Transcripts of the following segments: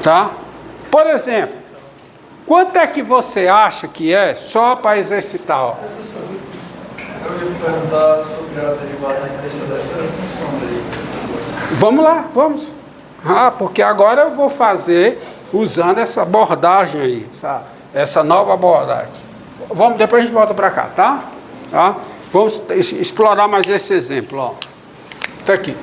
Tá? Por exemplo, quanto é que você acha que é, só para exercitar? Ó. Eu ia perguntar sobre a derivada inversa dessa função daí. Vamos lá, vamos. Porque agora eu vou fazer usando essa abordagem aí, essa nova abordagem. Vamos, depois a gente volta para cá, tá? Vamos explorar mais esse exemplo, ó. Tá aqui.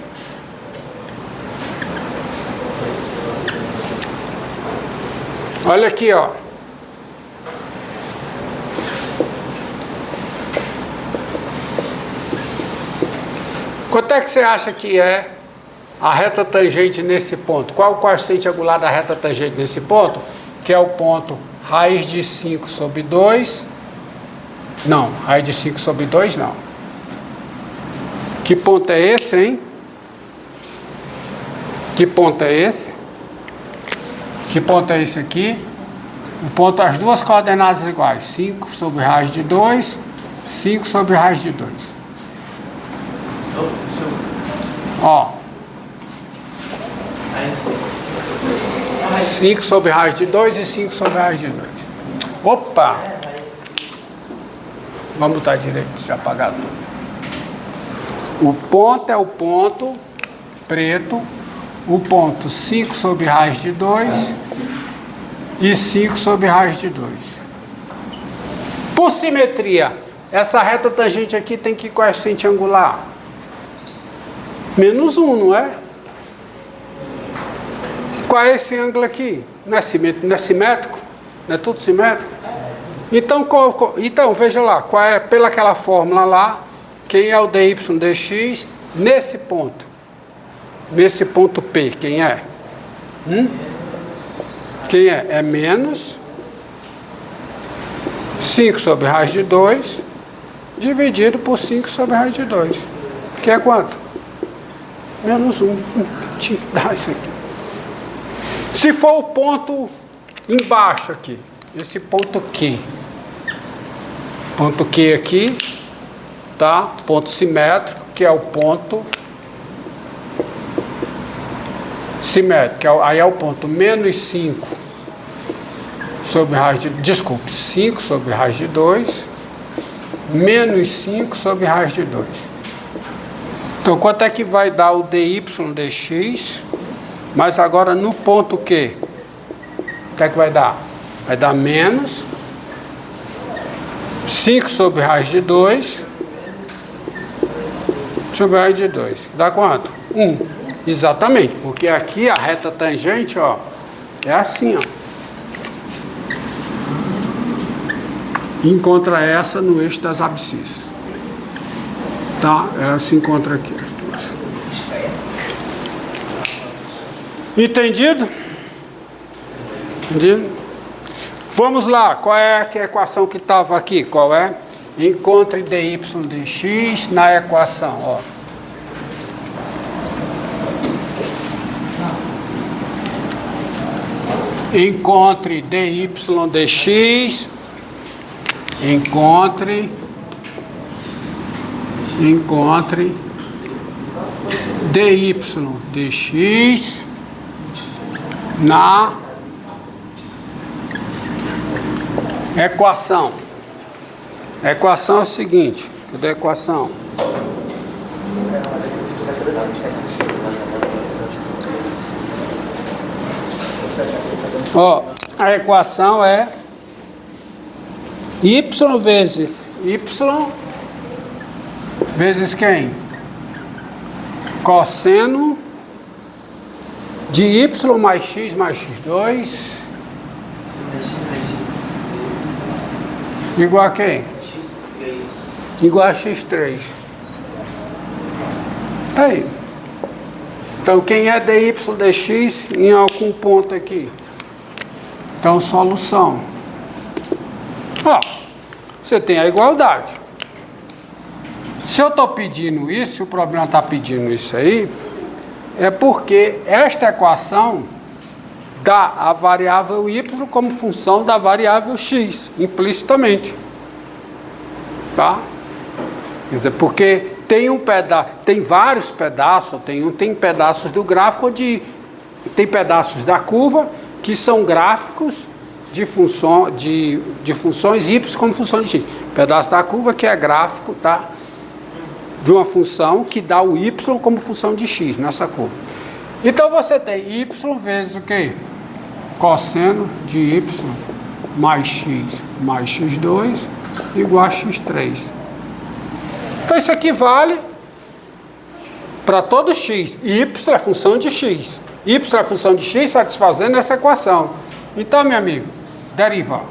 Olha aqui, ó. Quanto é que você acha que é a reta tangente nesse ponto? Qual o coeficiente angular da reta tangente nesse ponto? Que é o ponto raiz de 5 sobre 2. Não, raiz de 5 sobre 2 não. Que ponto é esse, hein? Que ponto é esse? Que ponto é esse aqui? O ponto, as duas coordenadas iguais. 5 sobre raiz de 2, 5 sobre raiz de 2. Ó. 5 sobre raiz de 2 e 5 sobre raiz de 2. Opa! Vamos botar direito, deixa eu apagar tudo. O ponto é o ponto preto. O ponto 5 sobre raiz de 2 e 5 sobre raiz de 2. Por simetria, essa reta tangente aqui tem que coeficiente angular? -1, não é? Qual é esse ângulo aqui? Não é simétrico? Não é tudo simétrico? Então veja lá, qual é, pela aquela fórmula lá, quem é o dy dx nesse ponto? Nesse ponto P, quem é? Quem é? É menos 5 sobre raiz de 2 dividido por 5 sobre raiz de 2. Que é quanto? -1. Dá isso aqui. Se for o ponto embaixo aqui, esse ponto Q. Ponto Q aqui, tá? Ponto simétrico, que é o ponto simétrico, aí é o ponto -5 sobre raiz de... Desculpe, 5 sobre raiz de 2, -5 sobre raiz de 2. Então, quanto é que vai dar o dy dx? Mas agora no ponto Q, o que é que vai dar? Vai dar menos 5 sobre raiz de 2 sobre raiz de 2. Dá quanto? 1. Exatamente, porque aqui a reta tangente, ó, é assim, ó. Encontra essa no eixo das abscissas. Tá? Ela se encontra aqui, as duas. Entendido? Entendido? Vamos lá, qual é a equação que estava aqui? Qual é? Encontre dy dx na equação, ó. Encontre dy dx, encontre dy dx na equação. A equação é o seguinte, cadê a equação? Ó, a equação é y vezes quem? Cosseno de y mais x2 igual a quem? X3. Igual a x3. Tá aí. Então, quem é dy dx em algum ponto aqui? Então, solução. Ó, você tem a igualdade. Se eu estou pedindo isso, se o problema está pedindo isso aí, é porque esta equação dá a variável y como função da variável x, implicitamente. Tá? Quer dizer, porque tem vários pedaços, tem pedaços do gráfico onde tem pedaços da curva que são gráficos de funções y como função de x. Pedaço da curva que é gráfico, tá? De uma função que dá o y como função de x nessa curva. Então você tem y vezes o quê? Cosseno de y mais x2 igual a x3. Então isso aqui vale para todo x. Y é função de x. Y é função de x satisfazendo essa equação. Então, meu amigo, derivar.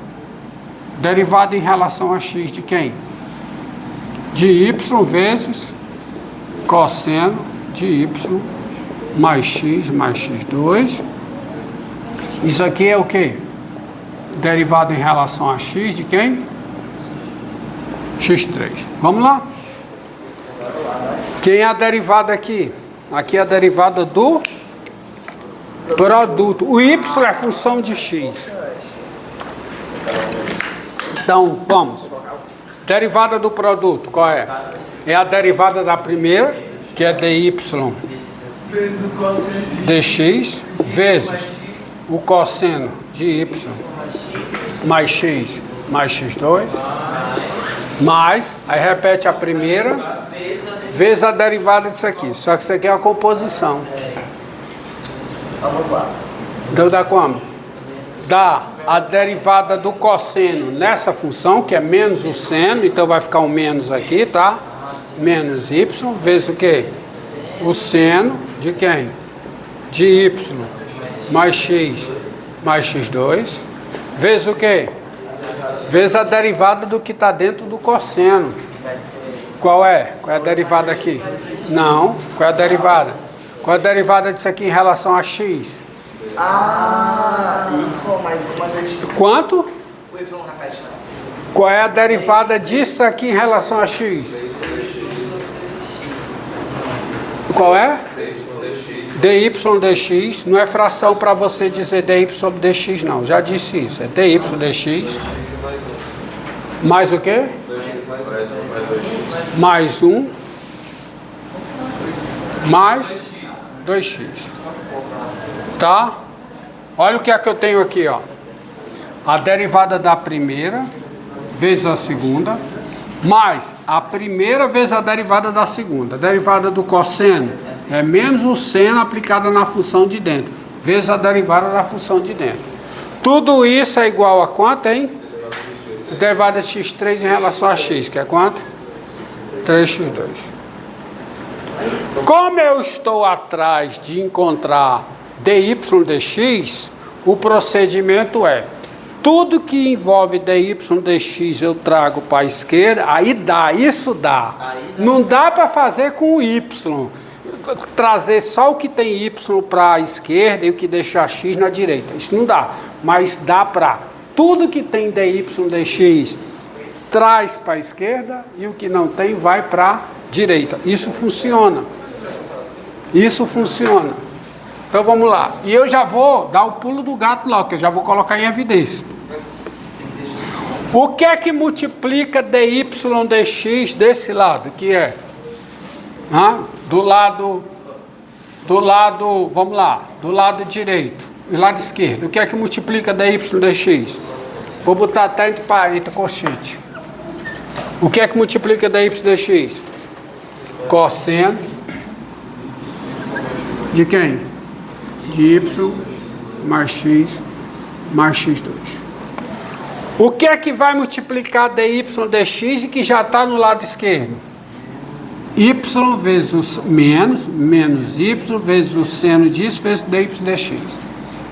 Derivada em relação a x de quem? De y vezes cosseno de y mais x2. Isso aqui é o quê? Derivada em relação a x de quem? x3. Vamos lá? Quem é a derivada aqui? Aqui é a derivada do produto. O y é função de x. Então, vamos. Derivada do produto, qual é? É a derivada da primeira, que é dy dx, vezes o cosseno de y mais x2, mais, aí repete a primeira, vezes a derivada disso aqui. Só que isso aqui é uma composição. Vamos lá. Então dá como? Dá a derivada do cosseno nessa função, que é menos o seno, então vai ficar um menos aqui, tá? Menos y, vezes o quê? O seno de quem? De y mais x2, vezes o quê? Vezes a derivada do que está dentro do cosseno. Qual é? Qual é a derivada aqui? Não. Qual é a derivada? Qual é a derivada disso aqui em relação a x? Y mais 1 vezes x. Quanto? O y não repete não. Qual é a derivada disso aqui em relação a x? Qual é? dy dx. Não é fração para você dizer dy dx não. Já disse isso. É dy dx. Mais o quê? Mais 1. Mais 2x. Tá? Olha o que é que eu tenho aqui, ó. A derivada da primeira vezes a segunda, mais a primeira vezes a derivada da segunda. A derivada do cosseno é menos o seno aplicado na função de dentro, vezes a derivada da função de dentro. Tudo isso é igual a quanto, hein? Derivada de x3 em relação a x, que é quanto? 3x2. Como eu estou atrás de encontrar dy dx, o procedimento é tudo que envolve dy dx eu trago para a esquerda, aí dá, isso dá. Não dá para fazer com o y, trazer só o que tem y para a esquerda e o que deixar x na direita. Isso não dá, mas dá para tudo que tem dy dx traz para a esquerda e o que não tem vai para a direita. Isso funciona. Isso funciona. Então vamos lá. E eu já vou dar o pulo do gato logo, que eu já vou colocar em evidência. O que é que multiplica dy dx desse lado? Que é? Do lado, vamos lá, do lado direito e lado esquerdo. O que é que multiplica dy dx? Vou botar até entre colchete. O que é que multiplica dy dx? Cosseno de quem? De y mais x mais x2. O que é que vai multiplicar dy dx e que já está no lado esquerdo? Y vezes menos y vezes o seno disso vezes dy dx.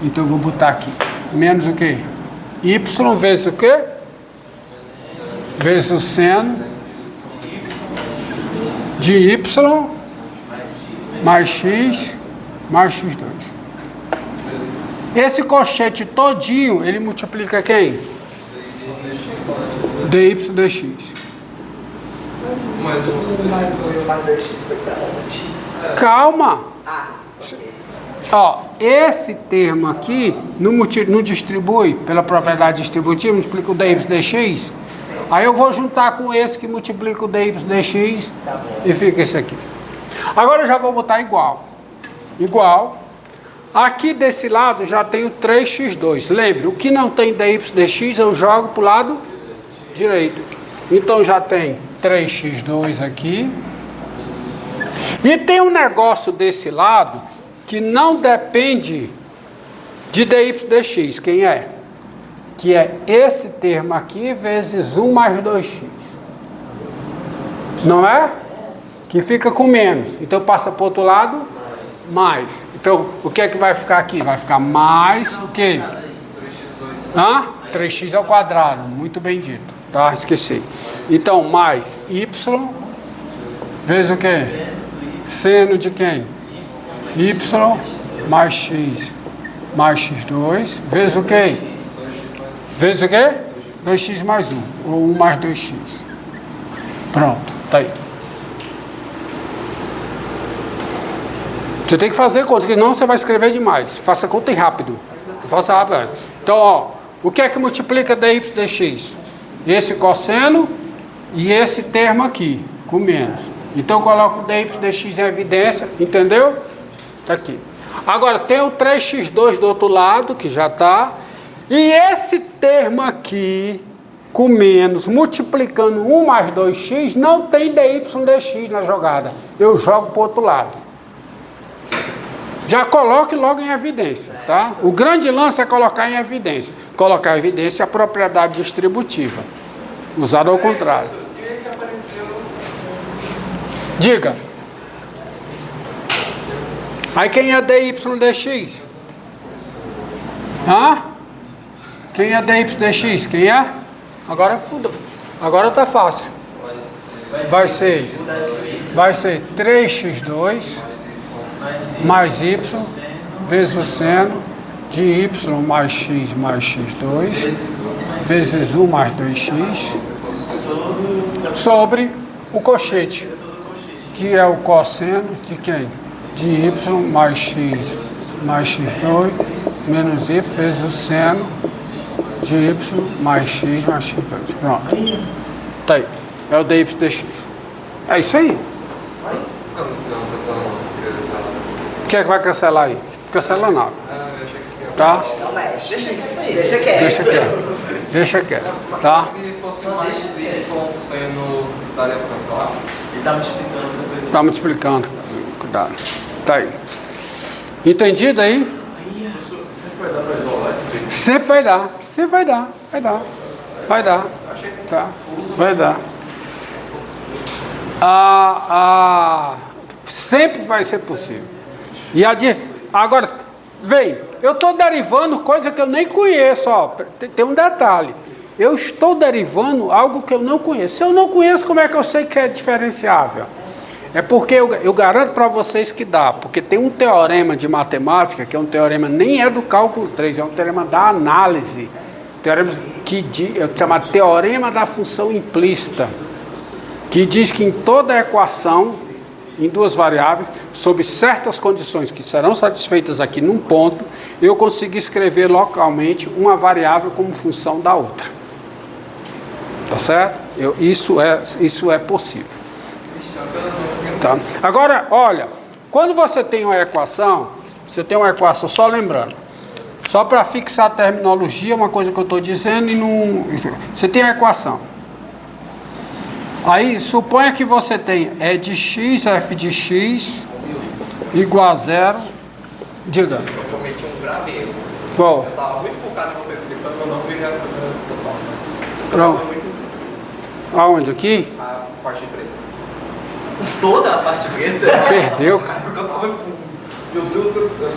Então eu vou botar aqui. Menos o quê? Y vezes o quê? Vezes o seno de y mais x mais x2. Esse colchete todinho, ele multiplica quem? dy dx. Mais 1 mais 2x foi para onde? Calma! Ó, esse termo aqui não distribui pela propriedade distributiva, multiplica o dy dx. Aí eu vou juntar com esse que multiplica o dy dx e fica esse aqui. Agora eu já vou botar igual. Igual Aqui desse lado já tenho 3x2. Lembre, o que não tem dy dx eu jogo para o lado direito. Então já tem 3x2 aqui. E tem um negócio desse lado que não depende de dy dx. Quem é? Que é esse termo aqui vezes 1 mais 2x. Não é? Que fica com menos. Então passa para o outro lado, mais. Então o que é que vai ficar aqui? Vai ficar mais o quê? 3x ao quadrado. Muito bem dito. Tá? Esqueci. Então mais y vezes o quê? Seno de quem? Y mais x x2 vezes o quê? Vezes o quê? 2x mais 1. Ou 1 mais 2x. Pronto. Tá aí. Você tem que fazer conta, porque senão você vai escrever demais. Faça conta e rápido. Faça rápido. Então, ó, o que é que multiplica dy dx? Esse cosseno e esse termo aqui, com menos. Então, coloco o dy dx em evidência, entendeu? Tá aqui. Agora, tem o 3x2 do outro lado, que já está. E esse termo aqui, com menos, multiplicando 1 mais 2x, não tem dy dx na jogada. Eu jogo para o outro lado. Já coloque logo em evidência, tá? O grande lance é colocar em evidência. Colocar em evidência a propriedade distributiva. Usado ao contrário. Diga. Aí quem é dy dx? Quem é dy dx? Quem é? Agora fudeu. Agora tá fácil. Vai ser 3x2 mais y vezes o seno de y mais x2 vezes 1 mais 2x sobre o cochete, que é o cosseno de quem? De y mais x x2 menos y vezes o seno de y mais x x2. Pronto. Tá aí. É o dy dx. É isso aí. O que é que vai cancelar aí? Cancela nada. Tá? Não mexe. Deixa quieto. Deixa quieto. Deixa quieto. Tá? Se fosse mais y seno, daria para cancelar? Ele tá me explicando depois. Tá me explicando. Cuidado. Tá aí. Entendido aí? Sempre vai dar para isolar esse vídeo? Sempre vai dar. Sempre vai dar. Vai dar. Vai dar. Tá? Vai dar. Sempre vai ser possível. E agora, vem, eu estou derivando coisa que eu nem conheço, ó. Tem um detalhe. Eu estou derivando algo que eu não conheço. Se eu não conheço, como é que eu sei que é diferenciável? É porque eu garanto para vocês que dá. Porque tem um teorema de matemática, que é um teorema, nem é do cálculo 3, é um teorema da análise. Teorema que chama teorema da função implícita. Que diz que em toda equação, em duas variáveis, sob certas condições que serão satisfeitas aqui num ponto, eu consigo escrever localmente uma variável como função da outra. Tá certo? Isso é possível. Tá? Agora, olha, quando você tem uma equação, só lembrando, só para fixar a terminologia, uma coisa que eu estou dizendo, você tem uma equação. Aí, suponha que você tem de x, f de x, igual a 0. Diga. Eu cometi um grave erro. Qual? Eu estava muito focado em você explicando, eu não vi a Pronto. Aonde? Aqui? a parte preta. Toda a parte preta? Perdeu. Porque eu tava... Meu Deus, desculpa.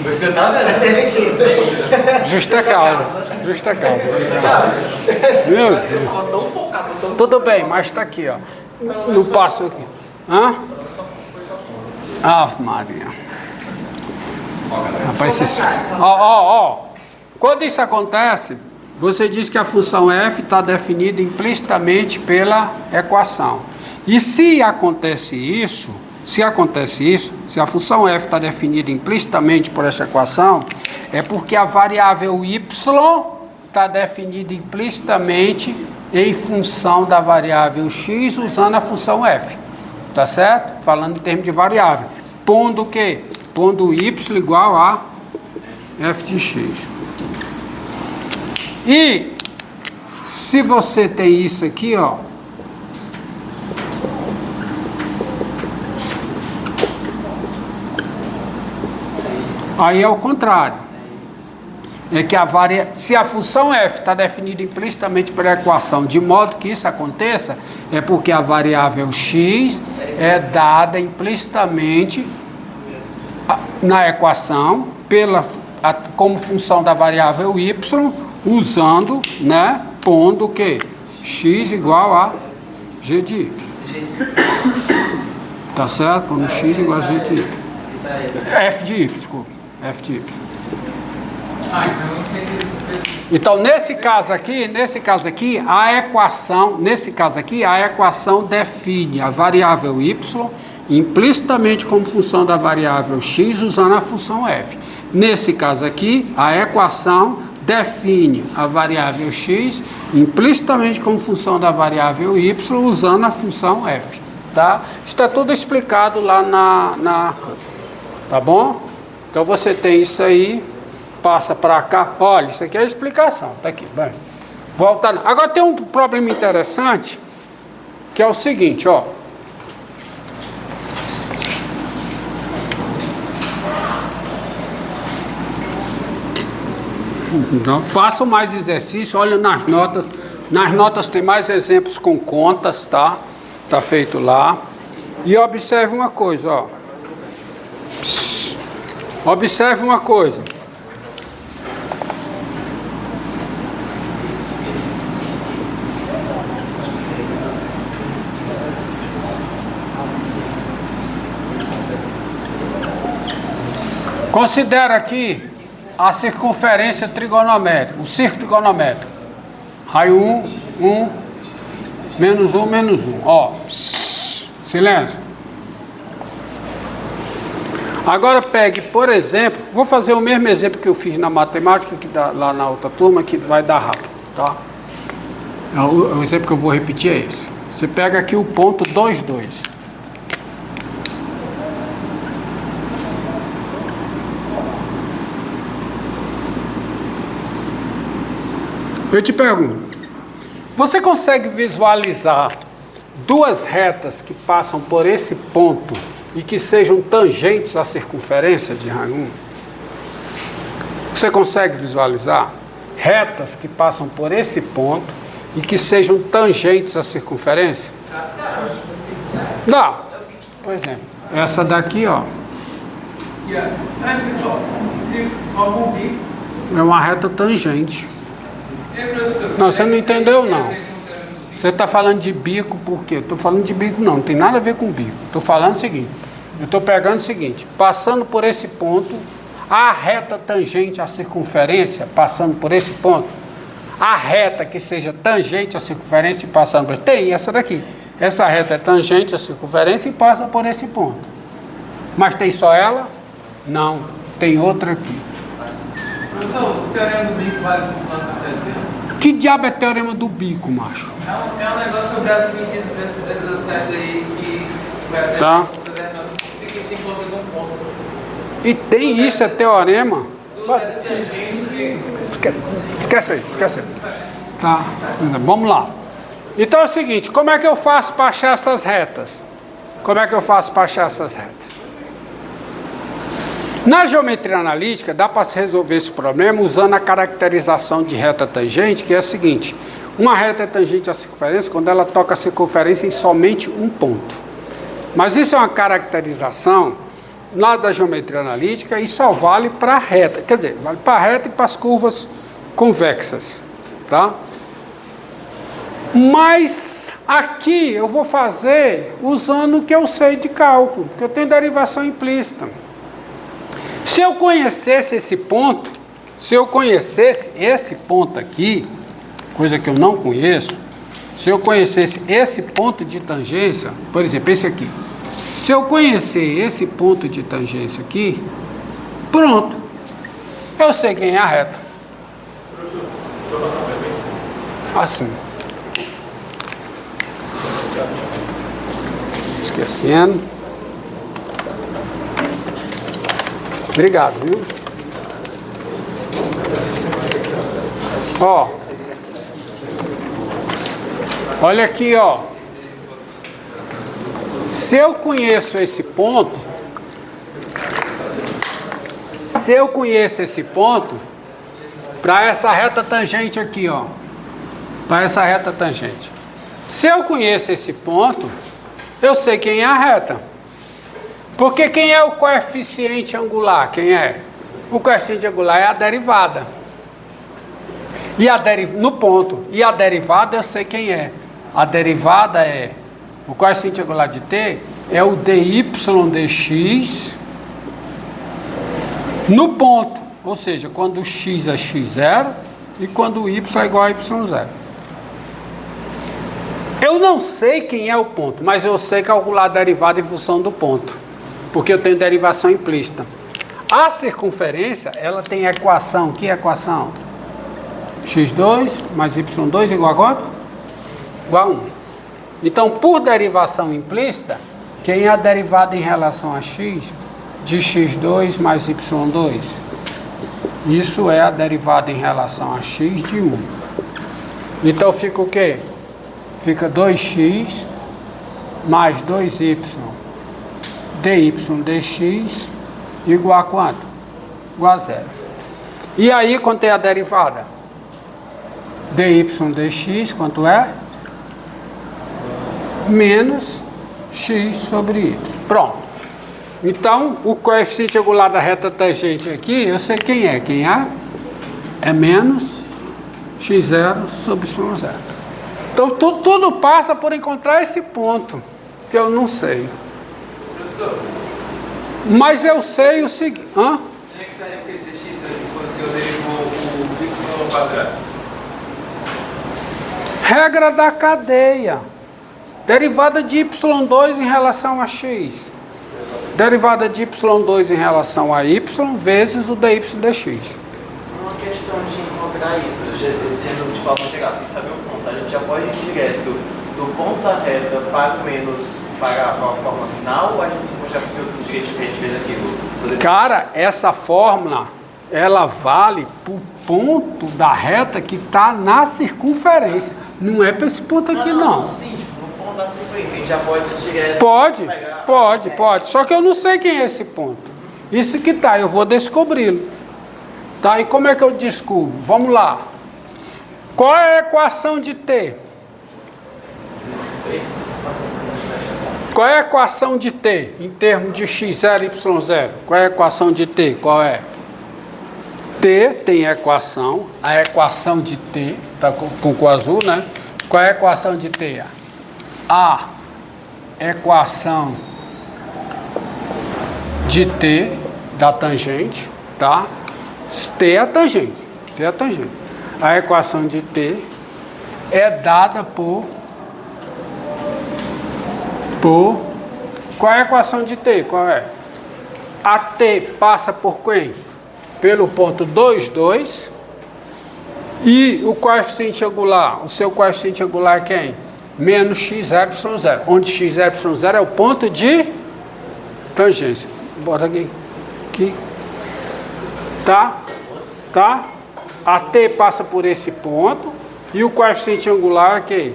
Você tá vendo? Justa causa. Justa causa. Meu Deus. Eu tava tão focado, tão... Tudo bem, mas está aqui, ó. No passo aqui. Hã? Ave Maria. Rapaz, ó. Quando isso acontece, você diz que a função f está definida implicitamente pela equação. E se acontece isso, se a função f está definida implicitamente por essa equação, é porque a variável y está definida implicitamente em função da variável x usando a função f. Tá certo? Falando em termos de variável. Pondo o quê? pondo y igual a f de x. E se você tem isso aqui, ó, aí é o contrário. É que se a função f está definida implicitamente pela equação, de modo que isso aconteça, é porque a variável x é dada implicitamente na equação como função da variável y, usando, né, pondo o quê? X igual a g de y. Tá certo? Pondo x igual a g de y. F de y, desculpa. F de y. Então, nesse caso aqui, a equação define a variável y implicitamente como função da variável x usando a função f. Nesse caso aqui, a equação define a variável x implicitamente como função da variável y usando a função f. Tá? Está tudo explicado lá tá bom? Então você tem isso aí. Passa para cá, olha, isso aqui é a explicação, tá aqui, vai. Voltando. Agora tem um problema interessante, que é o seguinte, ó. Então, façam mais exercício, olha nas notas tem mais exemplos com contas, tá? Tá feito lá. E observe uma coisa, ó. Observe uma coisa. Considera aqui a circunferência trigonométrica, o círculo trigonométrico. Raio 1, menos 1, menos 1. Ó, silêncio. Agora pegue, por exemplo, vou fazer o mesmo exemplo que eu fiz na matemática, que dá lá na outra turma, que vai dar rápido, tá? O exemplo que eu vou repetir é esse. Você pega aqui o ponto 2, 2. Eu te pergunto, você consegue visualizar duas retas que passam por esse ponto e que sejam tangentes à circunferência de raio 1? Você consegue visualizar retas que passam por esse ponto e que sejam tangentes à circunferência? Não. Por exemplo, essa daqui, ó, é uma reta tangente. Não, você não entendeu, não. Você está falando de bico por quê? Estou falando de bico não tem nada a ver com bico. Estou falando o seguinte, eu estou pegando o seguinte, passando por esse ponto, a reta tangente à circunferência, passando por esse ponto, a reta que seja tangente à circunferência e passando por... Tem essa daqui. Essa reta é tangente à circunferência e passa por esse ponto. Mas tem só ela? Não, tem outra aqui. Professor, o teorema do bico vale para o plano cartesiano? Que diabo é teorema do bico, macho? É um negócio sobre as medidas dessas retas aí que vai até tá. Se encontra num ponto. E tem isso, é teorema? Esquece aí. Tá, vamos lá. Então é o seguinte, como é que eu faço para achar essas retas? Na geometria analítica, dá para se resolver esse problema usando a caracterização de reta tangente, que é a seguinte: uma reta é tangente à circunferência quando ela toca a circunferência em somente um ponto. Mas isso é uma caracterização lá da geometria analítica e só vale para a reta, quer dizer, vale para a reta e para as curvas convexas, tá? Mas aqui eu vou fazer usando o que eu sei de cálculo, porque eu tenho derivação implícita. Se eu conhecesse esse ponto, aqui, coisa que eu não conheço, se eu conhecesse esse ponto de tangência, por exemplo, esse aqui, se eu conhecer esse ponto de tangência aqui, pronto, eu sei quem é a reta. Assim. Esquecendo. Obrigado, viu? Ó. Olha aqui, ó. Se eu conheço esse ponto, para essa reta tangente aqui, ó. Para essa reta tangente. Se eu conheço esse ponto, eu sei quem é a reta. Porque quem é o coeficiente angular? Quem é? O coeficiente angular é a derivada. E no ponto. E a derivada eu sei quem é. A derivada é... O coeficiente angular de t é o dy dx no ponto. Ou seja, quando o x é x0 e quando o y é igual a y0. Eu não sei quem é o ponto, mas eu sei calcular a derivada em função do ponto. Porque eu tenho derivação implícita. A circunferência, ela tem equação. Que equação? x2 mais y2 igual a quanto? Igual a 1. Então, por derivação implícita, quem é a derivada em relação a x de x2 mais y2? Isso é a derivada em relação a x de 1. Então, fica o quê? Fica 2x mais 2y dy dx igual a quanto? Igual a 0. E aí, quanto é a derivada? Dy dx, quanto é? Menos x sobre y. Pronto. Então, o coeficiente angular da reta tangente aqui, eu sei quem é. Quem é? É menos x0 sobre y0. Então, tudo passa por encontrar esse ponto, que eu não sei. Professor, mas eu sei o seguinte... Hã? como é que saiu aquele dx quando o senhor derivou o y ao quadrado? Regra da cadeia. Derivada de y2 em relação a x. Derivada de y2 em relação a y vezes o dy dx. Uma questão de encontrar isso, sendo de forma geral, sem saber o ponto. A gente já pode ir direto do ponto da reta para o menos para a forma final, ou a gente pode já fazer outro direito que a gente fez aqui? Cara, essa fórmula, ela vale para o ponto da reta que está na circunferência. Não é para esse ponto aqui, não. Sim, tipo, no ponto da circunferência, a gente já pode ir direto. Pode. Só que eu não sei quem é esse ponto. Isso que tá, eu vou descobri-lo. Tá, e como é que eu descubro? Vamos lá. Qual é a equação de t? Qual é a equação de t em termos de x0 e y0? Qual é a equação de t? Qual é? T tem equação, a equação de t, tá com o azul, né? Qual é a equação de t? A equação de t da tangente, tá? T é a tangente, T é a tangente. A equação de t é dada por qual é a equação de t? Qual é? A t passa por quem? Pelo ponto 2, 2. E o coeficiente angular, o seu coeficiente angular é quem? Menos x0, y0. Onde x0, y0 é o ponto de tangência. Bota aqui. Aqui. Tá? A t passa por esse ponto. E o coeficiente angular é quem?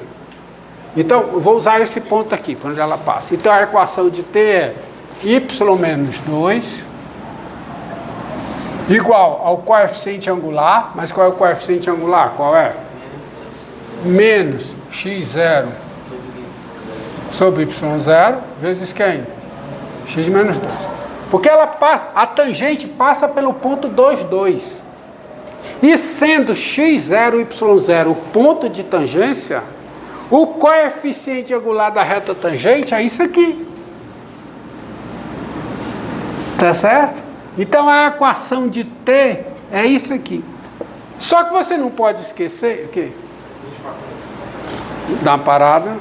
Então, eu vou usar esse ponto aqui, quando ela passa. Então, a equação de t é y menos 2 igual ao coeficiente angular. Mas qual é o coeficiente angular? Qual é? Menos x0 sobre y0 vezes quem? X menos 2. Porque ela passa, a tangente passa pelo ponto 2, 2. E sendo x0 e y0 o ponto de tangência, o coeficiente angular da reta tangente é isso aqui. Tá certo? Então a equação de t é isso aqui. Só que você não pode esquecer o quê? Dá uma parada.